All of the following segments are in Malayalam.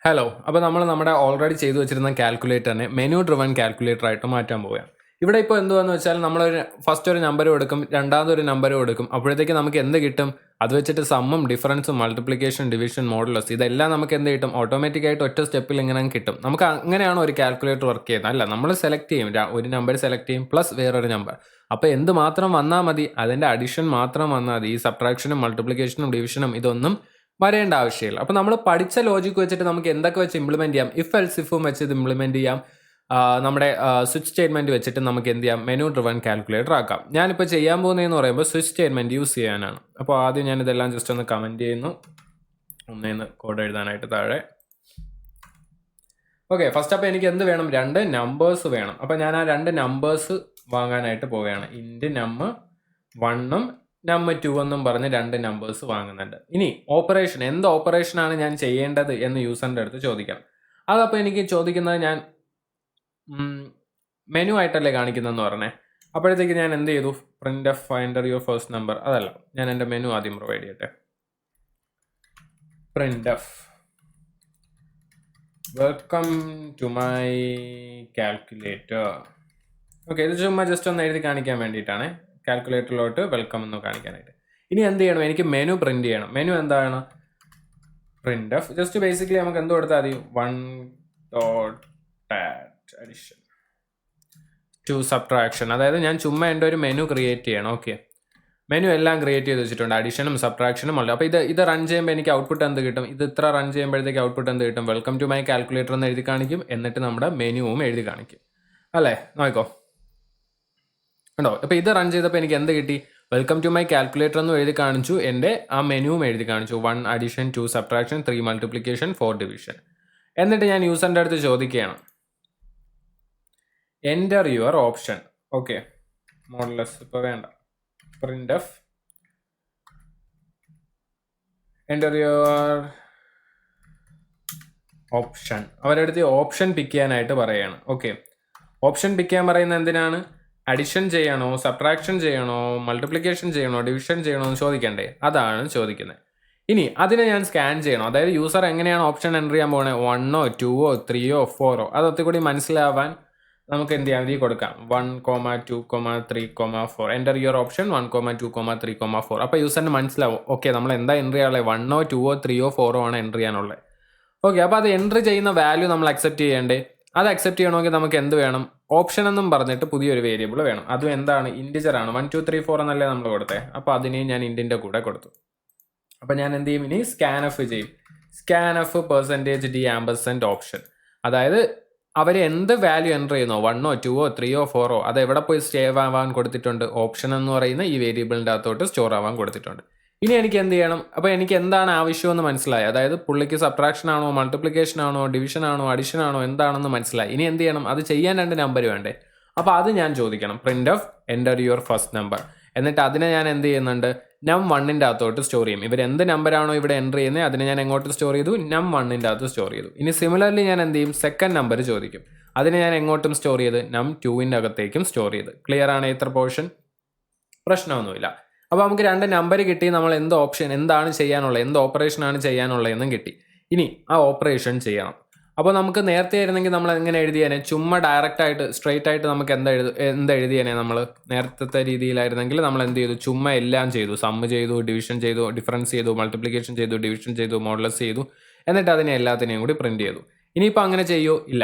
ഹലോ. അപ്പോൾ നമ്മൾ നമ്മുടെ ഓൾറെഡി ചെയ്തു വെച്ചിരുന്ന കാൽക്കുലേറ്ററിനെ മെനു ഡ്രിവൺ കാൽക്കുലേറ്റർ ആയിട്ട് മാറ്റാൻ പോവുകയാണ്. ഇവിടെ ഇപ്പോൾ എന്തുവാന്ന് വെച്ചാൽ നമ്മളൊരു ഫസ്റ്റ് ഒരു നമ്പർ കൊടുക്കും, രണ്ടാമതൊരു നമ്പർ കൊടുക്കും. അപ്പോഴത്തേക്ക് നമുക്ക് എന്ത് കിട്ടും? അത് വെച്ചിട്ട് സമ്മും ഡിഫറൻസും മൾട്ടിപ്ലിക്കേഷൻ ഡിവിഷൻ മോഡുലസ് ഇതെല്ലാം നമുക്ക് എന്ത് കിട്ടും? ഓട്ടോമാറ്റിക്കായിട്ട് ഒറ്റ സ്റ്റെപ്പിൽ ഇങ്ങനെ കിട്ടും. നമുക്ക് അങ്ങനെയാണ് ഒരു കാൽക്കുലേറ്റർ വർക്ക് ചെയ്യുന്നത്. അല്ല, നമ്മൾ സെലക്ട് ചെയ്യും, ഒരു നമ്പർ സെലക്ട് ചെയ്യും പ്ലസ് വേറൊരു നമ്പർ. അപ്പോൾ എന്ത് മാത്രം വന്നാൽ മതി? അതിൻ്റെ അഡിഷൻ മാത്രം വന്നാൽ മതി. ഈ സബ്ട്രാക്ഷനും മൾട്ടിപ്ലിക്കേഷനും ഡിവിഷനും ഇതൊന്നും വരേണ്ട ആവശ്യമില്ല. അപ്പോൾ നമ്മൾ പഠിച്ച ലോജിക്ക് വെച്ചിട്ട് നമുക്ക് എന്തൊക്കെ വെച്ച് ഇംപ്ലിമെൻറ്റ് ചെയ്യാം? ഇഫ് എൽസ് ഇഫും വെച്ച് ഇത് ഇംപ്ലിമെൻറ്റ് ചെയ്യാം. നമ്മുടെ സ്വിച്ച് സ്റ്റേറ്റ്മെൻറ്റ് വെച്ചിട്ട് നമുക്ക് എന്ത് ചെയ്യാം? മെനു ഡ്രിവൺ കാൽക്കുലേറ്റർ ആക്കാം. ഞാനിപ്പോൾ ചെയ്യാൻ പോകുന്നതെന്ന് പറയുമ്പോൾ സ്വിച്ച് സ്റ്റേറ്റ്മെൻറ്റ് യൂസ് ചെയ്യാനാണ്. അപ്പോൾ ആദ്യം ഞാനിതെല്ലാം ജസ്റ്റ് ഒന്ന് കമൻറ്റ് ചെയ്യുന്നു. ഒന്നേന്ന് കോഡ് എഴുതാനായിട്ട് താഴെ. ഓക്കെ, ഫസ്റ്റ് അപ്പോൾ എനിക്ക് എന്ത് വേണം? 2 നമ്പേഴ്സ് വേണം. അപ്പോൾ ഞാൻ ആ 2 നമ്പേഴ്സ് വാങ്ങാനായിട്ട് പോവുകയാണ്. ഇൻറ്റ് നമ്പർ 1ഉം നമ്പർ 2 എന്നും പറഞ്ഞ് 2 നമ്പേഴ്സ് വാങ്ങുന്നുണ്ട്. ഇനി ഓപ്പറേഷൻ, എന്ത് ഓപ്പറേഷനാണ് ഞാൻ ചെയ്യേണ്ടത് എന്ന് യൂസറിൻ്റെ അടുത്ത് ചോദിക്കാം. അതപ്പോൾ എനിക്ക് ചോദിക്കുന്നത് ഞാൻ മെനു ആയിട്ടല്ലേ കാണിക്കുന്നതെന്ന് പറഞ്ഞേ. അപ്പോഴത്തേക്ക് ഞാൻ എന്ത് ചെയ്തു? Printf finder your first number. അതല്ല, ഞാൻ എൻ്റെ മെനു ആദ്യം പ്രൊവൈഡ് ചെയ്യട്ടെ. Printf welcome to my calculator. Okay, ഇത് ചുമ്മാ ജസ്റ്റ് ഒന്ന് എഴുതി കാണിക്കാൻ വേണ്ടിയിട്ടാണ്. കാൽക്കുലേറ്ററിലോട്ട് വെൽക്കം എന്ന് കാണിക്കാനായിട്ട്. ഇനി എന്ത് ചെയ്യണം? എനിക്ക് മെനു പ്രിന്റ് ചെയ്യണം. മെനു എന്താണ്? Print F. ജസ്റ്റ് ബേസിക്കലി നമുക്ക് എന്ത് കൊടുത്താൽ മതി? 1.add addition to subtraction. അതായത് ഞാൻ ചുമ്മാ എൻ്റെ ഒരു മെനു ക്രിയേറ്റ് ചെയ്യണം. ഓക്കെ, മെനു എല്ലാം ക്രിയേറ്റ് ചെയ്ത് വെച്ചിട്ടുണ്ട്, അഡീഷനും സബ്ട്രാക്ഷനും ഉള്ളത്. അപ്പോൾ ഇത് റൺ ചെയ്യുമ്പോൾ എനിക്ക് ഔട്ട്പുട്ട് എന്ത് കിട്ടും? ഇത് ഇത്ര റൺ ചെയ്യുമ്പോഴത്തേക്ക് ഔട്ട്പുട്ട് എന്ത് കിട്ടും? വെൽക്കം ടു മൈ കാൽക്കുലേറ്റർ എന്ന് എഴുതി കാണിക്കും. എന്നിട്ട് നമ്മുടെ മെനുവും എഴുതി കാണിക്കും. അല്ലേ, നോക്കോ ഉണ്ടോ? അപ്പോൾ ഇത് റൺ ചെയ്തപ്പോൾ എനിക്ക് എന്ത് കിട്ടി? വെൽക്കം ടു മൈ കാൽക്കുലേറ്റർ എന്ന് എഴുതി കാണിച്ചു. എൻ്റെ ആ മെനുവും എഴുതി കാണിച്ചു. 1 അഡീഷൻ, 2 സബ്ട്രാക്ഷൻ, 3 മൾട്ടിപ്ലിക്കേഷൻ, 4 ഡിവിഷൻ. എന്നിട്ട് ഞാൻ യൂസറിൻ്റെ അടുത്ത് ചോദിക്കുകയാണ്, enter your option. Okay, modulus ഇപ്പോൾ വേണ്ട. Print F enter your option. അവരുടെ അടുത്ത് ഓപ്ഷൻ പിക്ക് ചെയ്യാനായിട്ട് പറയുകയാണ്. ഓക്കെ, ഓപ്ഷൻ പിക്ക് ചെയ്യാൻ പറയുന്നത് എന്തിനാണ്? അഡിഷൻ ചെയ്യണോ, സബ്ട്രാക്ഷൻ ചെയ്യണോ, മൾട്ടിപ്ലിക്കേഷൻ ചെയ്യണോ, ഡിവിഷൻ ചെയ്യണോ എന്ന് ചോദിക്കണ്ടേ? അതാണ് ചോദിക്കുന്നത്. ഇനി അതിനെ ഞാൻ സ്കാൻ ചെയ്യണം. അതായത് യൂസർ എങ്ങനെയാണ് ഓപ്ഷൻ എൻ്റർ ചെയ്യാൻ പോകുന്നത്? 1ഓ 2ഓ 3ഓ 4ഓ അതൊക്കെ കൂടി മനസ്സിലാവാൻ നമുക്ക് എന്ത് ചെയ്യാൻ? കൊടുക്കാം 1, 2, 3, 4. Enter your option 1, 2, 3, 4. അപ്പോൾ യൂസറിന് മനസ്സിലാവും, ഓക്കെ നമ്മൾ എന്താ എൻ്റർ ചെയ്യാനുള്ളത്? 1ഓ 2ഓ 3ഓ 4ഓ ആണ് എൻ്റർ ചെയ്യാനുള്ളത്. ഓക്കെ, അപ്പോൾ അത് എൻ്റർ ചെയ്യുന്ന വാല്യൂ നമ്മൾ അക്സെപ്റ്റ് ചെയ്യേണ്ടേ? അത് അക്സെപ്റ്റ് ചെയ്യണമെങ്കിൽ നമുക്ക് എന്ത് വേണം? ഓപ്ഷൻ എന്നും പറഞ്ഞിട്ട് പുതിയൊരു വേരിയബിൾ വേണം. അതും എന്താണ്? ഇൻറ്റിജർ ആണ്. 1 2 3 4 എന്നല്ലേ നമ്മൾ കൊടുത്തേ. അപ്പോൾ അതിനെയും ഞാൻ ഇൻറ്റിൻ്റെ കൂടെ കൊടുത്തു. അപ്പോൾ ഞാൻ എന്ത് ചെയ്യും? ഇനി സ്കാൻ എഫ് ചെയ്യും. Scan F %d option. അതായത് അവർ എന്ത് വാല്യൂ എൻ്റർ ചെയ്യുന്നോ, 1ഓ 2ഓ 3ഓ 4ഓ അത് എവിടെ പോയി സ്റ്റേവ് ആവാൻ കൊടുത്തിട്ടുണ്ട്? ഓപ്ഷൻ എന്ന് പറയുന്ന ഈ വേരിയബിളിൻ്റെ അകത്തോട്ട് സ്റ്റോർ ആവാൻ കൊടുത്തിട്ടുണ്ട്. ഇനി എനിക്ക് എന്ത് ചെയ്യണം? അപ്പോൾ എനിക്ക് എന്താണ് ആവശ്യമെന്ന് മനസ്സിലായി. അതായത് പുള്ളിക്ക് സബ്ട്രാക്ഷൻ ആണോ, മൾട്ടിപ്ലിക്കേഷൻ ആണോ, ഡിവിഷൻ ആണോ, അഡിഷൻ ആണോ, എന്താണെന്ന് മനസ്സിലായി. ഇനി എന്ത് ചെയ്യണം? അത് ചെയ്യാൻ 2 നമ്പർ വേണ്ടേ? അപ്പോൾ അത് ഞാൻ ചോദിക്കണം. Print of enter your first number. എന്നിട്ട് അതിനെ ഞാൻ എന്ത് ചെയ്യുന്നുണ്ട്? num1ൻ്റെ അകത്തോട്ട് സ്റ്റോർ ചെയ്യും. ഇവർ എന്ത് നമ്പറാണോ ഇവിടെ എൻ്റർ ചെയ്യുന്നത് അതിനെ ഞാൻ എങ്ങോട്ട് സ്റ്റോർ ചെയ്തു? num1ൻ്റെ അകത്ത് സ്റ്റോർ ചെയ്തു. ഇനി സിമിലർലി ഞാൻ എന്ത് ചെയ്യും? സെക്കൻഡ് നമ്പർ ചോദിക്കും. അതിനെ ഞാൻ എങ്ങോട്ടും സ്റ്റോർ ചെയ്ത് num2ൻ്റെ അകത്തേക്കും സ്റ്റോർ ചെയ്ത്. ക്ലിയർ ആണ് ഇത്ര പോർഷൻ? പ്രശ്നമൊന്നുമില്ല. അപ്പോൾ നമുക്ക് 2 നമ്പർ കിട്ടി. നമ്മൾ എന്ത് ഓപ്ഷൻ, എന്താണ് ചെയ്യാനുള്ളത്, എന്ത് ഓപ്പറേഷനാണ് ചെയ്യാനുള്ളതെന്നും കിട്ടി. ഇനി ആ ഓപ്പറേഷൻ ചെയ്യണം. അപ്പോൾ നമുക്ക് നേരത്തെ ആയിരുന്നെങ്കിൽ നമ്മൾ എങ്ങനെ എഴുതിയേനെ? ചുമ്മാ ഡയറക്റ്റായിട്ട് സ്ട്രെയിറ്റ് ആയിട്ട് നമുക്ക് എന്ത് എഴുതിയേനെ? നമ്മൾ നേരത്തെ രീതിയിലായിരുന്നെങ്കിൽ നമ്മൾ എന്ത് ചെയ്തു? ചുമ്മാ എല്ലാം ചെയ്തു. സമ്മ് ചെയ്തു, ഡിവിഷൻ ചെയ്തു, ഡിഫറൻസ് ചെയ്തു, മൾട്ടിപ്ലിക്കേഷൻ ചെയ്തു, ഡിവിഷൻ ചെയ്തു, മോഡുലസ് ചെയ്തു, എന്നിട്ട് അതിനെ എല്ലാത്തിനെയും കൂടി പ്രിന്റ് ചെയ്തു. ഇനിയിപ്പോൾ അങ്ങനെ ചെയ്യോ? ഇല്ല.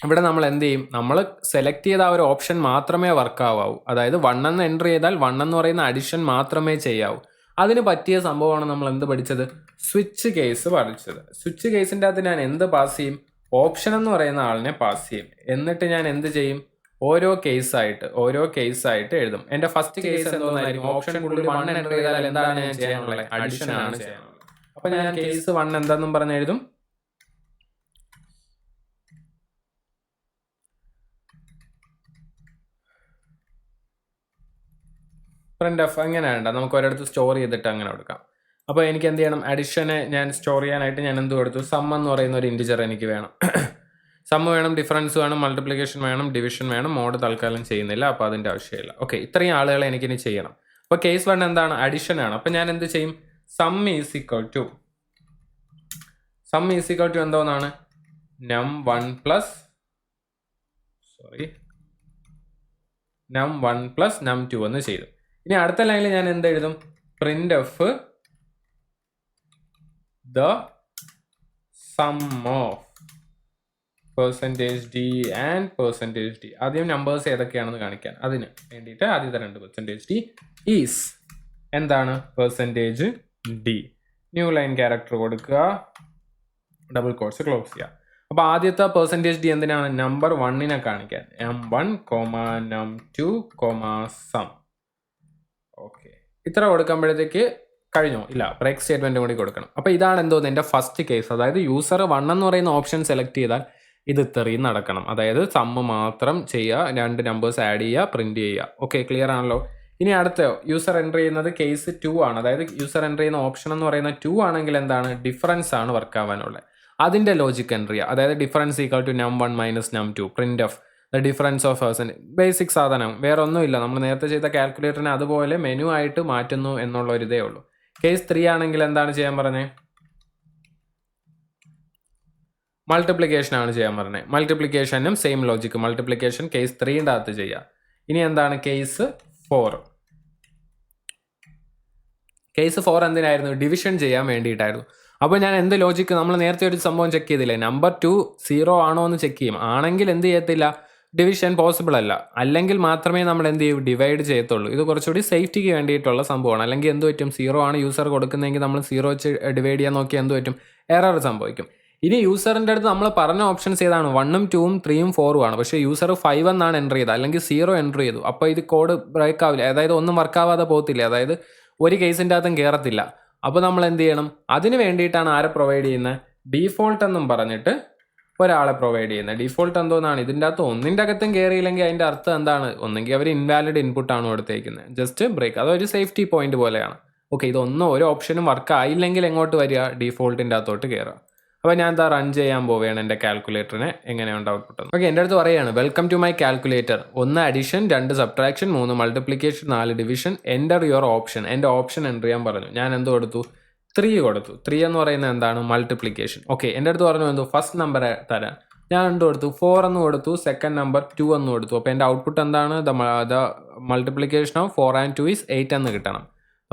ഇവിടെ നമ്മൾ എന്ത് ചെയ്യും? നമ്മൾ സെലക്ട് ചെയ്ത ആ ഒരു ഓപ്ഷൻ മാത്രമേ വർക്ക് ആവാവൂ. അതായത് 1 എന്ന് എൻ്റർ ചെയ്താൽ 1 എന്ന് പറയുന്ന അഡിഷൻ മാത്രമേ ചെയ്യാവൂ. അതിന് പറ്റിയ സംഭവമാണ് നമ്മൾ എന്ത് പഠിച്ചത്? സ്വിച്ച് കേസ് പഠിച്ചത്. സ്വിച്ച് കേസിൻ്റെ അകത്ത് ഞാൻ എന്ത് പാസ് ചെയ്യും? ഓപ്ഷൻ എന്ന് പറയുന്ന ആളിനെ പാസ് ചെയ്യും. എന്നിട്ട് ഞാൻ എന്ത് ചെയ്യും? ഓരോ കേസായിട്ട് എഴുതും. എൻ്റെ ഫസ്റ്റ് കേസ് എന്തോന്നായിരിക്കും? ഓപ്ഷൻ കൂടുതൽ 1 എൻ്റർ ചെയ്താൽ എന്താണ് ഞാൻ ചെയ്യാനുള്ളത്? അഡിഷൻ ആണ് ചെയ്യാനുള്ളത്. അപ്പോൾ ഞാൻ കേസ് 1 എന്താണെന്നും പറഞ്ഞ് എഴുതും. പ്രിന്റ് എഫ് അങ്ങനെ വേണ്ട, നമുക്ക് ഒരിടത്ത് സ്റ്റോർ ചെയ്തിട്ട് അങ്ങനെ കൊടുക്കാം. അപ്പോൾ എനിക്ക് എന്ത് ചെയ്യണം? അഡിഷനെ ഞാൻ സ്റ്റോർ ചെയ്യാനായിട്ട് ഞാൻ എന്ത് കൊടുത്തു? സം എന്ന് പറയുന്ന ഒരു ഇൻറ്റിജർ എനിക്ക് വേണം. സമ്മ് വേണം, ഡിഫറൻസ് വേണം, മൾട്ടിപ്ലിക്കേഷൻ വേണം, ഡിവിഷൻ വേണം. മോഡ് തൽക്കാലം ചെയ്യുന്നില്ല, അപ്പോൾ അതിൻ്റെ ആവശ്യമില്ല. ഓക്കെ, ഇത്രയും ആളുകളെ എനിക്കിനി ചെയ്യണം. അപ്പോൾ കേസ് 1 എന്താണ്? അഡിഷൻ ആണ്. അപ്പോൾ ഞാൻ എന്ത് ചെയ്യും? Sum is equal to sum is equal to എന്തോന്നാണ് num1 plus num1 plus num2 എന്ന് ചെയ്തു. ഇനി അടുത്ത ലൈനിൽ ഞാൻ എന്ത് എഴുതും? Print F the sum of %d and %d. ആദ്യം നമ്പേഴ്സ് ഏതൊക്കെയാണെന്ന് കാണിക്കാൻ അതിന് വേണ്ടിയിട്ട് ആദ്യത്തെ രണ്ട് %d ഈസ് എന്താണ് %d. ന്യൂ ലൈൻ ക്യാരക്ടർ കൊടുക്കുക, ഡബിൾ കോട്ട്സ് ക്ലോസ് ചെയ്യുക. അപ്പോൾ ആദ്യത്തെ %d എന്തിനാണ്? നമ്പർ 1നെ കാണിക്കാൻ. num1, num2, some. ഓക്കെ, ഇത്ര കൊടുക്കുമ്പോഴത്തേക്ക് കഴിഞ്ഞോ? ഇല്ല, ബ്രേക്ക് സ്റ്റേറ്റ്മെന്റ് കൂടി കൊടുക്കണം. അപ്പോൾ ഇതാണ് എന്തോന്ന് എൻ്റെ ഫസ്റ്റ് കേസ്. അതായത് യൂസർ 1 എന്ന് പറയുന്ന ഓപ്ഷൻ സെലക്ട് ചെയ്താൽ ഇത് ഇത്രയും നടക്കണം. അതായത് സമ്മ് മാത്രം ചെയ്യുക, രണ്ട് നമ്പേഴ്സ് ആഡ് ചെയ്യുക, പ്രിന്റ് ചെയ്യുക. ഓക്കെ, ക്ലിയർ ആണല്ലോ. ഇനി അടുത്ത യൂസർ എൻ്റർ ചെയ്യുന്നത് കേസ് 2 ആണ്. അതായത് യൂസർ എൻ്റർ ചെയ്യുന്ന ഓപ്ഷൻ എന്ന് പറയുന്ന 2 ആണെങ്കിൽ എന്താണ്? ഡിഫറൻസ് ആണ് വർക്ക് ആവാനുള്ളത്. അതിൻ്റെ ലോജിക് എൻ്റർ ചെയ്യുക. അതായത് difference equal to num1 minus num2, print of the difference of person. Basic സാധനം, വേറെ ഒന്നുമില്ല. നമ്മൾ നേരത്തെ ചെയ്ത കാൽക്കുലേറ്ററിനെ അതുപോലെ മെനു ആയിട്ട് മാറ്റുന്നു എന്നുള്ള ഒരു ഇതേ ഉള്ളൂ. കേസ് 3 ആണെങ്കിൽ എന്താണ് ചെയ്യാൻ പറഞ്ഞത്? മൾട്ടിപ്ലിക്കേഷൻ ആണ് ചെയ്യാൻ പറഞ്ഞത്. മൾട്ടിപ്ലിക്കേഷനും സെയിം ലോജിക്ക്, മൾട്ടിപ്ലിക്കേഷൻ കേസ് 3ൻ്റെ അകത്ത് ചെയ്യുക. ഇനി എന്താണ് കേസ് 4? കേസ് 4 എന്തിനായിരുന്നു? ഡിവിഷൻ ചെയ്യാൻ വേണ്ടിയിട്ടായിരുന്നു. അപ്പോൾ ഞാൻ എന്ത് ലോജിക്ക്, നമ്മൾ നേരത്തെ ഒരു സംഭവം ചെക്ക് ചെയ്തില്ലേ, നമ്പർ 2 0 ആണോ എന്ന് ചെക്ക് ചെയ്യും. ആണെങ്കിൽ എന്ത് ചെയ്യത്തില്ല? ഡിവിഷൻ പോസിബിൾ അല്ല. അല്ലെങ്കിൽ മാത്രമേ നമ്മൾ എന്ത് ചെയ്യൂ? ഡിവൈഡ് ചെയ്യത്തുള്ളൂ. ഇത് കുറച്ചുകൂടി സേഫ്റ്റിക്ക് വേണ്ടിയിട്ടുള്ള സംഭവമാണ്. അല്ലെങ്കിൽ എന്ത് പറ്റും? 0 ആണ് യൂസർ കൊടുക്കുന്നതെങ്കിൽ നമ്മൾ 0 വെച്ച് ഡിവൈഡ് ചെയ്യാൻ നോക്കിയാൽ എന്ത് പറ്റും? എറർ സംഭവിക്കും. ഇനി യൂസറിൻ്റെ അടുത്ത് നമ്മൾ പറഞ്ഞ ഓപ്ഷൻസ് ഏതാണ്? 1ഉം 2ഉം 3ഉം 4ഉം ആണ്. പക്ഷേ യൂസർ 5 എന്നാണ് എൻ്റർ ചെയ്തത്, അല്ലെങ്കിൽ 0 എൻ്റർ ചെയ്തു. അപ്പോൾ ഇത് കോഡ് ബ്രേക്ക് ആവില്ല. അതായത് ഒന്നും വർക്കാവാതെ പോകത്തില്ല. അതായത് ഒരു കേസിൻ്റെ അകത്തും കയറത്തില്ല. അപ്പോൾ നമ്മൾ എന്ത് ചെയ്യണം? അതിന് വേണ്ടിയിട്ടാണ് ആരെ പ്രൊവൈഡ് ചെയ്യുന്നത്? ഡീഫോൾട്ട് എന്നും പറഞ്ഞിട്ട് ഒരാളെ പ്രൊവൈഡ് ചെയ്യുന്നത്. ഡീഫോൾട്ട് എന്തോന്നാണ്? ഇതിൻ്റെ അകത്ത് ഒന്നിൻ്റെ അകത്തും കയറിയില്ലെങ്കിൽ അതിൻ്റെ അർത്ഥം എന്താണ്? ഒന്നെങ്കിൽ അവർ ഇൻവാലിഡ് ഇൻപുട്ടാണ് കൊടുത്തേക്കുന്നത്, ജസ്റ്റ് ബ്രേക്ക്. അതൊരു സേഫ്റ്റി പോയിന്റ് പോലെയാണ്. ഓക്കെ, ഇതൊന്നും ഒരു ഓപ്ഷനും വർക്ക് ആയില്ലെങ്കിൽ എങ്ങോട്ട് വരിക? ഡീഫോൾട്ടിൻ്റെ അകത്തോട്ട് കയറുക. അപ്പോൾ ഞാൻ എന്താ റൺ ചെയ്യാൻ പോവുകയാണ് എൻ്റെ കാൽക്കുലേറ്ററിനെ. എങ്ങനെയുണ്ട് ഔട്ട്പുട്ട്? ഓക്കെ, എൻ്റെ അടുത്ത് പറയുകയാണ് welcome to my calculator. 1 addition, 2 subtraction, 3 multiplication, 4 division. Enter your option. എൻ്റെ ഓപ്ഷൻ എൻ്റർ ചെയ്യാൻ പറഞ്ഞു. ഞാൻ എന്ത് കൊടുത്തു? 3 കൊടുത്തു. 3 എന്ന് പറയുന്നത് എന്താണ്? മൾട്ടിപ്ലിക്കേഷൻ. ഓക്കെ, എൻ്റെ അടുത്ത് പറഞ്ഞു എന്തു? ഫസ്റ്റ് നമ്പർ തരാൻ. ഞാൻ എന്ത് കൊടുത്തു? 4 എന്ന് കൊടുത്തു. സെക്കൻഡ് നമ്പർ 2 എന്ന് കൊടുത്തു. അപ്പോൾ എൻ്റെ ഔട്ട്പുട്ട് എന്താണ്? The multiplication of 4 and 2 is 8 എന്ന് കിട്ടണം.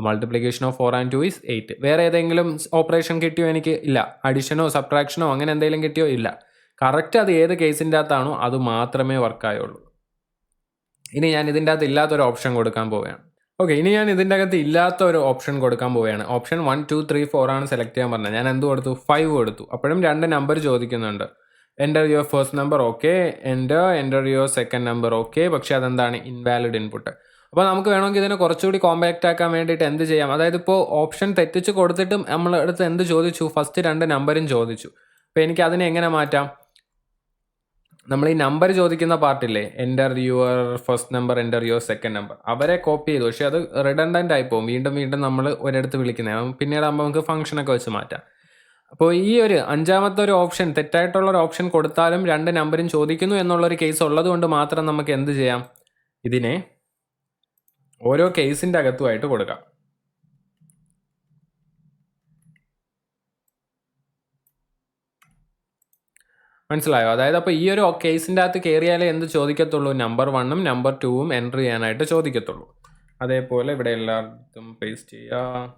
Multiplication of 4 and 2 is 8. വേറെ ഏതെങ്കിലും ഓപ്പറേഷൻ കിട്ടിയോ? എനിക്ക് ഇല്ല. അഡീഷനോ സബ്ട്രാക്ഷനോ അങ്ങനെ എന്തെങ്കിലും കിട്ടിയോ? ഇല്ല. കറക്റ്റ് അത് ഏത് കേസിൻ്റെ അകത്താണോ അത് മാത്രമേ വർക്കായുള്ളൂ. ഇനി ഞാൻ ഇതിൻ്റെ അകത്ത് ഇല്ലാത്തൊരു ഓപ്ഷൻ കൊടുക്കാൻ പോവുകയാണ്. ഓക്കെ, ഇനി ഞാൻ ഇതിൻ്റെ അകത്ത് ഇല്ലാത്ത ഒരു ഓപ്ഷൻ കൊടുക്കാൻ പോവുകയാണ്. ഓപ്ഷൻ 1, 2, 3, 4 ആണ് സെലക്ട് ചെയ്യാൻ പറഞ്ഞത്. ഞാൻ എന്ത് കൊടുത്തു? 5 കൊടുത്തു. അപ്പോഴും 2 നമ്പർ ചോദിക്കുന്നുണ്ട്. Enter your first number okay, enter your second number okay. പക്ഷേ അതെന്താണ്? Invalid input. അപ്പോൾ നമുക്ക് വേണമെങ്കിൽ ഇതിനെ കുറച്ചുകൂടി കോമ്പാക്റ്റ് ആക്കാൻ വേണ്ടിയിട്ട് എന്ത് ചെയ്യാം? അതായത് ഇപ്പോൾ ഓപ്ഷൻ തെറ്റിച്ച് കൊടുത്തിട്ടും നമ്മളെ അടുത്ത് എന്ത് ചോദിച്ചു? ഫസ്റ്റ് 2 നമ്പറും ചോദിച്ചു. അപ്പോൾ എനിക്ക് അതിനെ എങ്ങനെ മാറ്റാം? നമ്മൾ ഈ നമ്പർ ചോദിക്കുന്ന പാർട്ടില്ലേ, enter your first number, enter your second number, അവരെ കോപ്പി ചെയ്തു. പക്ഷേ അത് റിഡൻഡൻ്റ് ആയി പോകും. വീണ്ടും നമ്മൾ ഒരിടത്ത് വിളിക്കുന്നത്. പിന്നീട് ആകുമ്പോൾ നമുക്ക് ഫംഗ്ഷനൊക്കെ വെച്ച് മാറ്റാം. അപ്പോൾ ഈ ഒരു 5ാമത്തെ ഒരു ഓപ്ഷൻ, തെറ്റായിട്ടുള്ളൊരു ഓപ്ഷൻ കൊടുത്താലും 2 നമ്പറും ചോദിക്കുന്നു എന്നുള്ളൊരു കേസ് ഉള്ളത് കൊണ്ട് മാത്രം നമുക്ക് എന്ത് ചെയ്യാം? ഇതിനെ ഓരോ കേസിൻ്റെ അകത്തുമായിട്ട് കൊടുക്കാം. മനസ്സിലായോ? അതായത് അപ്പോൾ ഈ ഒരു കേസിൻ്റെ അകത്ത് കയറിയാലേ എന്ത് ചോദിക്കത്തുള്ളൂ? നമ്പർ 1ഉം നമ്പർ 2ഉം എൻ്റർ ചെയ്യാനായിട്ട് ചോദിക്കത്തുള്ളൂ. അതേപോലെ ഇവിടെ എല്ലായിടത്തും പേസ്റ്റ് ചെയ്യുക.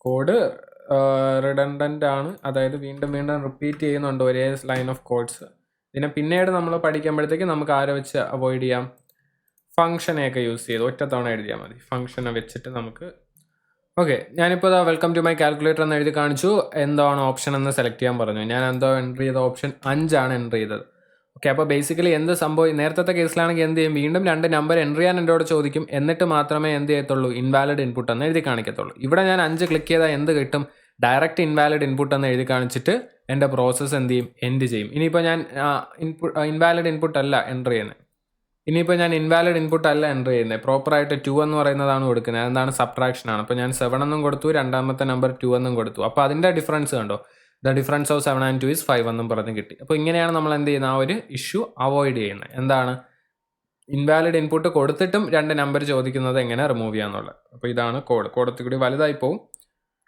കോഡ് റിഡൻഡൻ്റ് ആണ്, അതായത് വീണ്ടും റിപ്പീറ്റ് ചെയ്യുന്നുണ്ട് ഒരേ ലൈൻ ഓഫ് കോഡ്സ്. ഇതിനെ പിന്നീട് നമ്മൾ പഠിക്കുമ്പോഴത്തേക്ക് നമുക്ക് ആരെ വെച്ച് അവോയ്ഡ് ചെയ്യാം? ഫംഗ്ഷനെയൊക്കെ യൂസ് ചെയ്ത് ഒറ്റ തവണ എഴുതിയാൽ മതി. ഫംഗ്ഷനെ വെച്ചിട്ട് നമുക്ക് ഓക്കെ. ഞാനിപ്പോൾ വെൽക്കം ടു മൈ കാൽക്കുലേറ്റർ എന്ന് എഴുതി കാണിച്ചു. എന്താണ് ഓപ്ഷൻ എന്ന് സെലക്ട് ചെയ്യാൻ പറഞ്ഞു. ഞാൻ എന്തോ എൻ്റർ ചെയ്ത ഓപ്ഷൻ 5 ആണ് എൻ്റർ ചെയ്തത്. ഓക്കെ, അപ്പോൾ ബേസിക്കലി എന്ത് സംഭവം? നേരത്തെ കേസിലാണെങ്കിൽ എന്ത് ചെയ്യും? വീണ്ടും 2 നമ്പർ എൻ്റർ ചെയ്യാൻ എന്നോട് ചോദിക്കും. എന്നിട്ട് മാത്രമേ എന്ത് ചെയ്യത്തുള്ളൂ? ഇൻവാലിഡ് ഇൻപുട്ട് എന്ന് എഴുതി കാണിക്കത്തുള്ളൂ. ഇവിടെ ഞാൻ 5 ക്ലിക്ക് ചെയ്താൽ എന്ത് കിട്ടും? ഡയറക്റ്റ് ഇൻവാലിഡ് ഇൻപുട്ട് എന്ന് എഴുതി കാണിച്ചിട്ട് എൻ്റെ പ്രോസസ്സ് എന്ത് ചെയ്യും? എൻഡ് ചെയ്യും. ഇനിയിപ്പോൾ ഞാൻ ഇൻവാലിഡ് ഇൻപുട്ട് അല്ല എൻ്റർ ചെയ്യുന്നത്. ഇനിയിപ്പോൾ ഞാൻ ഇൻവാലിഡ് ഇൻപുട്ട് അല്ല എൻ്റർ ചെയ്യുന്നത്. പ്രോപ്പറായിട്ട് 2 എന്ന് പറയുന്നതാണ് കൊടുക്കുന്നത്. അതെന്താണ്? സബ്ട്രാക്ഷൻ ആണ്. അപ്പോൾ ഞാൻ 7 എന്നും കൊടുത്തു, രണ്ടാമത്തെ നമ്പർ 2 എന്നും കൊടുത്തു. അപ്പോൾ അതിൻ്റെ ഡിഫറൻസ് കണ്ടോ? The difference of 7 and 2 is 5 എന്നും പറഞ്ഞ് കിട്ടി. അപ്പോൾ ഇങ്ങനെയാണ് നമ്മൾ എന്ത് ചെയ്യുന്നത്? ആ ഒരു ഇഷ്യൂ അവോയ്ഡ് ചെയ്യുന്നത്. എന്താണ്? ഇൻവാലിഡ് ഇൻപുട്ട് കൊടുത്തിട്ടും 2 നമ്പർ ചോദിക്കുന്നത് എങ്ങനെ റിമൂവ് ചെയ്യാന്നുള്ളത്. അപ്പോൾ ഇതാണ് കോഡ്. കോഡത്തിൽ കൂടി വലുതായി പോവും.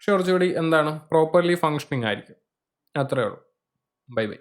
പക്ഷെ കുറച്ചുകൂടി എന്താണ് പ്രോപ്പർലി ഫങ്ഷനിങ് ആയിരിക്കും. അത്രേ ഉള്ളൂ. Bye bye.